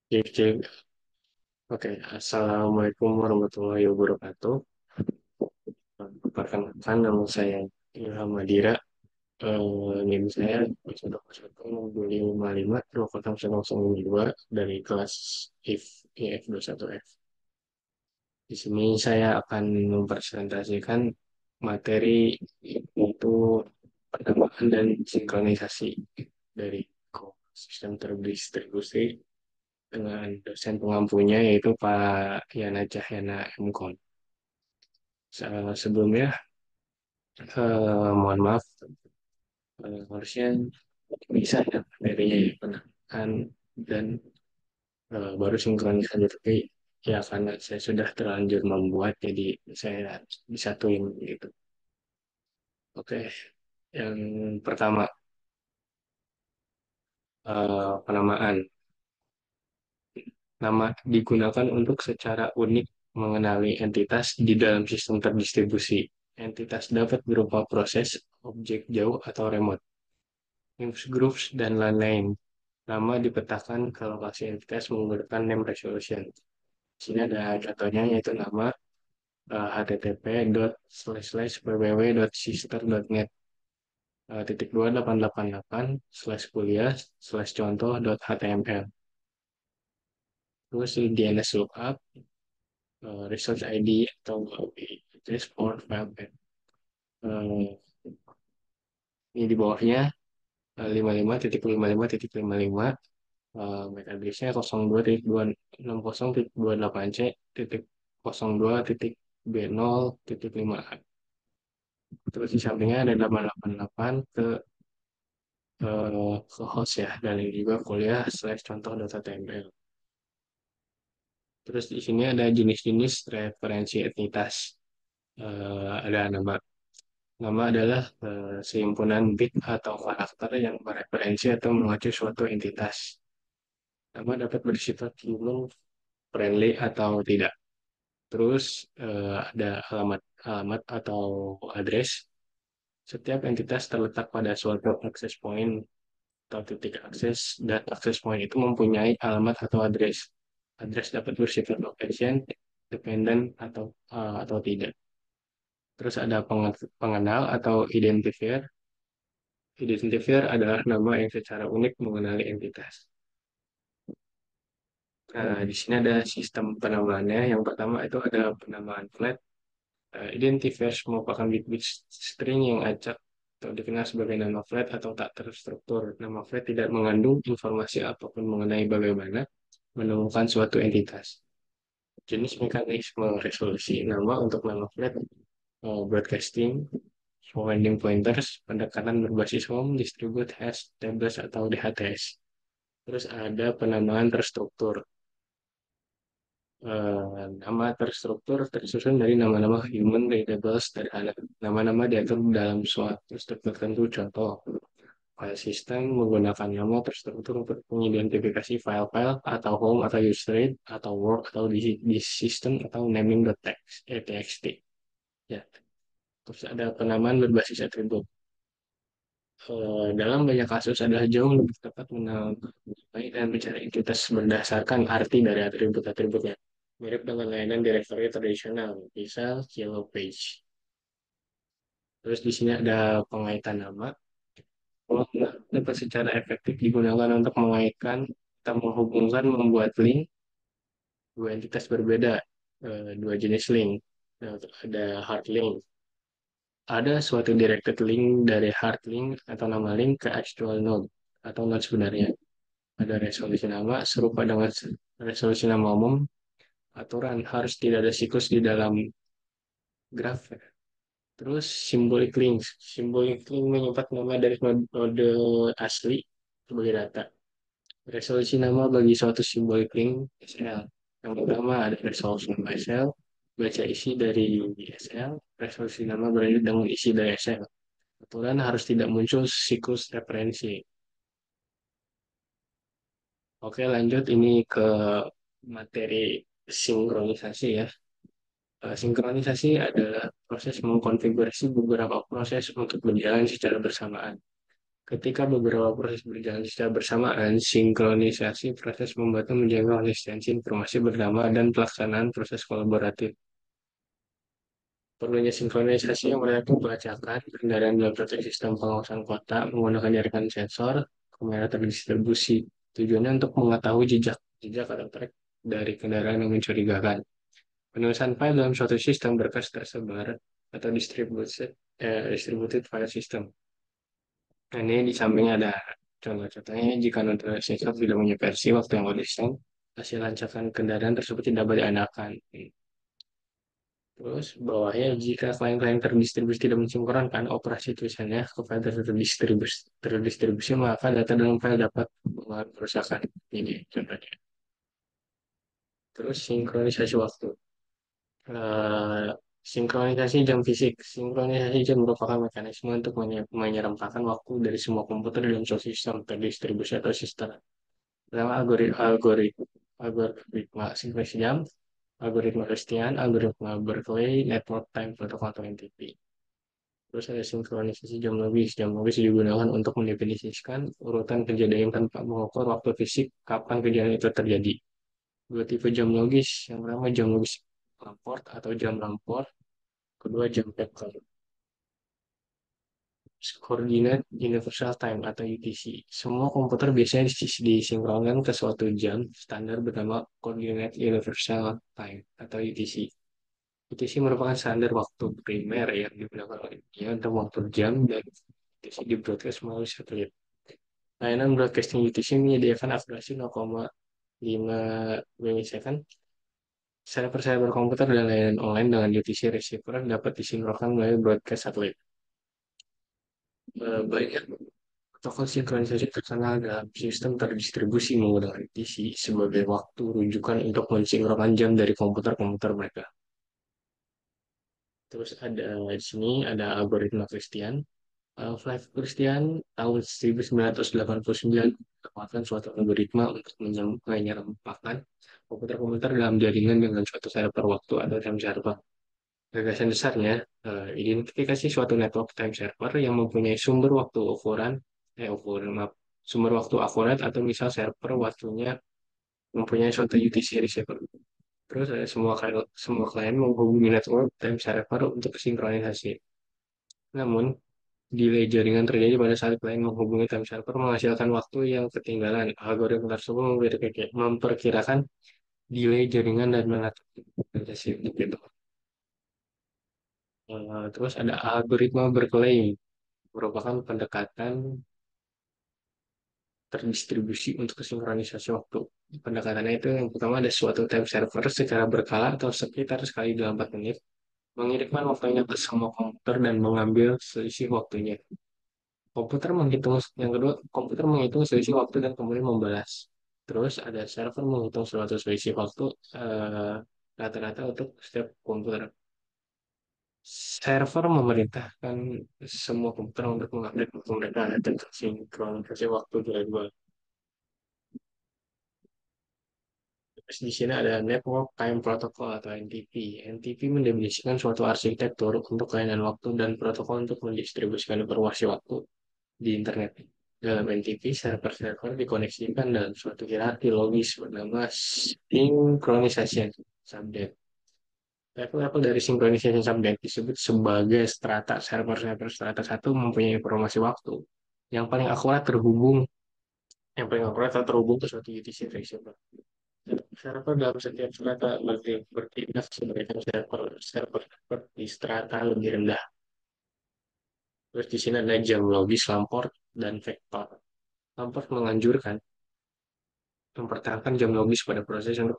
Cek, cek. Oke, Assalamualaikum warahmatullahi wabarakatuh. Perkenalkan, nama saya Ilham Madira. NIM saya 1012552 dari kelas IF 21F. Di sini saya akan mempresentasikan materi yaitu penamaan dan sinkronisasi dari sistem terdistribusi dengan dosen pengampunya yaitu Pak Yana Cahyana MKon. Sebelumnya, mohon maaf, harusnya bisa ya materinya ya, penamaan dan baru sinkronisasi, tapi ya karena saya sudah terlanjur membuat, jadi saya disatuin gitu. Oke, yang pertama, penamaan. Nama digunakan untuk secara unik mengenali entitas di dalam sistem terdistribusi. Entitas dapat berupa proses, objek jauh atau remote, groups, dan lain-lain. Nama dipetakan ke lokasi entitas menggunakan name resolution. Di sini ada contohnya yaitu nama http://www.sister.net titik 2888 slash kuliah slash contoh .html. Terus di DNS lookup, research ID atau address for file path. Eh, ini di bawahnya 55.55.55, MAC address-nya 02.260.28C titik 02.B0.5A. Terus di sampingnya ada 888 ke host ya, dan ini juga kuliah slash contoh .html. Terus di sini ada jenis-jenis referensi entitas. Ada nama. Nama adalah sehimpunan bit atau karakter yang mereferensi atau mengacu suatu entitas. Nama dapat bersifat human friendly atau tidak. Terus ada alamat atau address. Setiap entitas terletak pada suatu access point atau titik akses, dan akses point itu mempunyai alamat atau address. Address dapat bersifat location, dependent atau tidak. Terus ada pengenal atau identifier. Identifier adalah nama yang secara unik mengenali entitas. Nah, di sini ada sistem penamaannya. Yang pertama itu ada penamaan flat. Identifiers merupakan bit-bit string yang acak atau dikenal sebagai nama flat atau tak terstruktur. Nama flat tidak mengandung informasi apapun mengenai bagaimana menemukan suatu entitas. Jenis mekanisme resolusi nama untuk nama flat, broadcasting, forwarding pointers, pendekatan berbasis home, distribute, hash, tables, atau DHTS. Terus ada penamaan terstruktur. Nama terstruktur tersusun dari nama-nama human readable sederhana. Nama-nama diatur dalam suatu struktur tertentu. Contoh, file system menggunakan nama terstruktur untuk mengidentifikasi file-file atau home atau user atau work atau di system atau naming.txt. Ya. Terus ada penamaan berbasis atribut. Dalam banyak kasus adalah jauh lebih tepat menamai dan mencari entitas berdasarkan arti dari atribut-atributnya. Mirip dengan layanan directory tradisional, misal Yellow Page. Terus di sini ada pengaitan nama. Kalau dapat secara efektif digunakan untuk mengaitkan atau menghubungkan, membuat link dua entitas berbeda, dua jenis link. Nah, ada hard link. Ada suatu directed link dari hard link atau nama link ke actual node atau node sebenarnya. Ada resolusi nama serupa dengan resolusi nama umum. Aturan harus tidak ada siklus di dalam graf. Terus symbolic link. Symbolic link menyimpan nama dari node asli sebagai data. Resolusi nama bagi suatu symbolic link SL. Yang pertama ada resolusi nama SL, baca isi dari SL, resolusi nama berlanjut dengan isi dari SL. Aturan harus tidak muncul siklus referensi. Oke, lanjut ini ke materi sinkronisasi ya. Sinkronisasi adalah proses mengkonfigurasi beberapa proses untuk berjalan secara bersamaan. Ketika beberapa proses berjalan secara bersamaan, sinkronisasi proses membantu menjaga konsistensi informasi bernama dan pelaksanaan proses kolaboratif. Perlunya sinkronisasi yang melakukan pelacakan kendaraan dalam satu sistem pengawasan kota menggunakan jaringan sensor kamera terdistribusi. Tujuannya untuk mengetahui jejak jejak atau track dari kendaraan yang mencurigakan. Penulisan file dalam suatu sistem berkas tersebar atau distributed file system. Nah, ini di samping ada contoh-contohnya jika notulen sensor tidak punya versi waktu yang konsisten, hasil lancaran kendaraan tersebut tidak boleh diandalkan. Terus bawahnya jika klien-klien terdistribusi tidak mensinkronkan operasi tulisannya ke file terdistribusi maka data dalam file dapat mengalami kerusakan. Ini contohnya. Terus sinkronisasi waktu. Eh, Sinkronisasi jam fisik. Sinkronisasi jam merupakan mekanisme untuk menyerempakkan waktu dari semua komputer dalam suatu sistem terdistribusi atau sistem. Pertama, algoritma sinkronisasi jam, algoritma Christian, algoritma Berkeley, network time protocol atau NTP. Terus ada sinkronisasi jam logis. Jam logis digunakan untuk mendefinisikan urutan kejadian tanpa mengukur waktu fisik kapan kejadian itu terjadi. Dua tipe jam logis. Yang pertama jam logis Lamport atau jam Lamport. Kedua jam Pepper. Coordinate Universal Time atau UTC. Semua komputer biasanya disinkronkan ke suatu jam standar bernama Coordinate Universal Time atau UTC. UTC merupakan standar waktu primer yang digunakan oleh dunia untuk waktu jam dan UTC di broadcast melalui satelit. Layanan broadcasting UTC menyediakan akurasi 0,5 millisecond. Server-server komputer dan layanan online dengan UTC receiver dapat disinkronkan melalui broadcast satelit. Banyak protokol sinkronisasi terkenal dalam sistem terdistribusi menggunakan UTC sebagai waktu rujukan untuk mensinkronkan jam dari komputer-komputer mereka. Terus ada di sini ada algoritma Christian. Flav Christian tahun 1989 merupakan suatu algoritma untuk menyerempakkan komputer-komputer dalam jaringan dengan suatu server waktu atau time server. Gagasan besarnya, identifikasi suatu network time server yang mempunyai sumber waktu maaf, sumber waktu akurat atau misal server waktunya mempunyai suatu UTC receiver. Terus semua klien menghubungi network time server untuk sinkronisasi. Namun, delay jaringan terjadi pada saat klien menghubungi time server menghasilkan waktu yang ketinggalan. Algoritma tersebut memperkirakan delay jaringan dan mengatasi gitu. Terus ada algoritma Berkeley, merupakan pendekatan terdistribusi untuk sinkronisasi waktu. Pendekatannya itu yang pertama ada suatu time server secara berkala atau sekitar sekali dalam 4 menit, mengirimkan waktunya ke semua komputer dan mengambil selisih waktunya. Yang kedua, komputer menghitung selisih waktu dan kemudian membalas. Terus ada server menghitung suatu selisih waktu eh, rata-rata untuk setiap komputer. Server memerintahkan semua komputer untuk mengupdate waktu mereka dan sinkronisasi waktu global. Terus di sini ada Network Time Protocol atau NTP. NTP mendefinisikan suatu arsitektur untuk layanan waktu dan protokol untuk mendistribusikan informasi waktu di internet. Dalam NTP, server-server dikoneksikan dalam suatu hierarki logis bernama synchronization subnet. Level-level dari synchronization subnet disebut sebagai strata. Server-server strata satu mempunyai informasi waktu yang paling akurat terhubung ke suatu UTC receiver. Server dalam setiap strata bertindak sebagai server di strata lebih rendah. Terus di sini ada jam logis, Lamport, dan vektor. Lamport menganjurkan mempertahankan jam logis pada proses untuk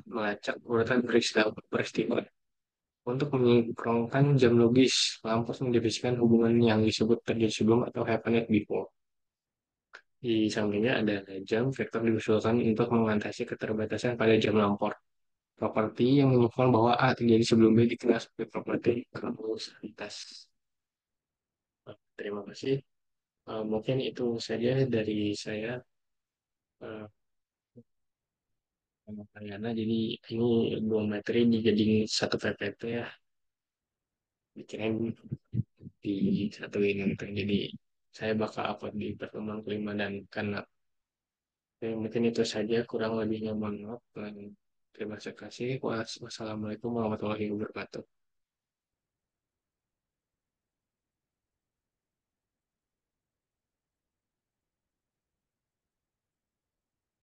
melacak urutan peristiwa. Untuk menyinkronkan jam logis, Lamport mendefinisikan hubungan yang disebut terjadi sebelum atau happened before. Di sampingnya ada jam vektor diusulkan untuk mengatasi keterbatasan pada jam Lamport. Properti yang menunjukkan bahwa A terjadi sebelum B dikenal sebagai properti kausalitas. Terima kasih. Mungkin itu saja dari saya, eh, Mariana. Jadi ini dua materi dijadiin satu PPT ya. Dikirain di satu ini. Jadi saya bakal upload di pertemuan kelima dan keenam. Oke, mungkin itu saja kurang lebihnya mohon maaf. Dan terima kasih. Wassalamualaikum warahmatullahi wabarakatuh.